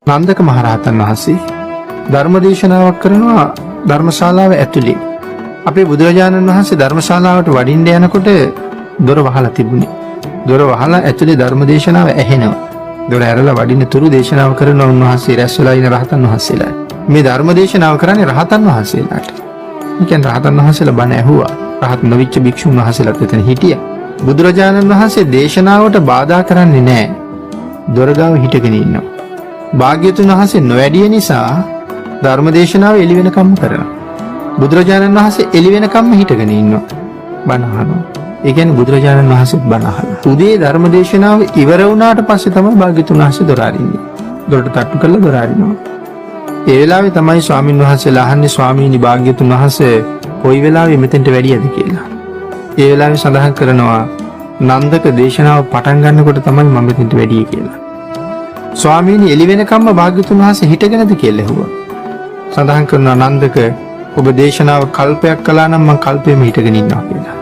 නන්දක මහරහතන් වහන්සේ ධර්ම දේශනාවක් කරනවා ධර්මශාලාව ඇතුලේ. අපේ බුදුරජාණන් වහන්සේ ධර්මශාලාවට වඩින්න යනකොට දොර වහලා තිබුණේ. දොර වහලා ඇතුලේ ධර්ම දේශනාව ඇහෙනවා. දොර ඇරලා වඩින්න තුරු දේශනාව කරන උන්වහන්සේ රැස් වෙලා ඉන රහතන් වහන්සේලා. මේ ධර්ම දේශනාව කරන්නේ රහතන් වහන්සේලාට. ඒ කියන්නේ රහතන් වහන්සේලා බණ ඇහුවා. රහත් නොවිච්ච භික්ෂුන් වහන්සේලාත් එතන හිටියා. බුදුරජාණන් වහන්සේ දේශනාවට බාධා කරන්නේ නැහැ. දොරගාව හිටගෙන ඉන්නවා. භාග්‍යතුන් වහන්සේ නොවැඩිය නිසා ධර්ම දේශනාව එළි වෙනකම්ම කරනවා. බුදුරජාණන් වහන්සේ එළි වෙනකම්ම හිටගෙන ඉන්නවා. බණ අහනවා. ඒ කියන්නේ බුදුරජාණන් වහන්සේත් බණ අහනවා. උදේ ධර්ම දේශනාව ඉවර වුණාට පස්සේ තමයි භාග්‍යතුන් වහන්සේ දොර අරින්නේ. දොරට තට්ටු කරලා දොර අරිනවා. ඒ වෙලාවේ තමයි ස්වාමින් වහන්සේලා අහන්නේ ස්වාමීනි භාග්‍යතුන් වහන්සේ කොයි වෙලාවෙ මෙතෙන්ට වැඩියද කියලා. ඒ වෙලාවේ සඳහන් කරනවා නන්දක දේශනාව පටන් ගන්නකොට තමයි මම මෙතෙන්ට වැඩියේ කියලා. ස්වාමීනි එළි වෙනකම්ම භාග්‍යතුන් වහන්සේ හිටගෙනද කියලා ඇහුවා. සඳහන් කරනවා නන්දක ඔබ දේශනාව කල්පයක් කළා නම් මම කල්පෙම හිටගෙන ඉන්නවා කියලා.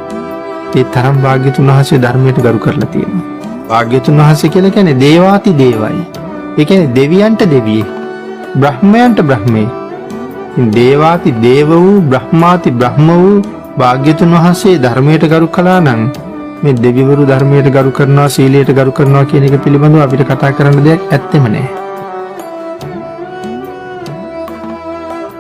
ඒ තරම් භාග්‍යතුන් වහන්සේ ධර්මයට ගරු කරලා තියෙනවා. භාග්‍යතුන් වහන්සේ කියලා කියන්නේ දේවාති දේවයි. ඒ කියන්නේ දෙවියන්ට දෙවියෙක්. බ්‍රහ්මයන්ට බ්‍රහ්මේ. දේවාති දේව වූ බ්‍රහ්මාති බ්‍රහ්ම වූ භාග්‍යතුන් වහන්සේ ධර්මයට ගරු කළා නම් මේ දෙවිවරු ධර්මයට ගරු කරනවා සීලයට ගරු කරනවා කියන එක පිළිබඳව අපිට කතා කරන්න දෙයක් ඇත්තෙම නැහැ.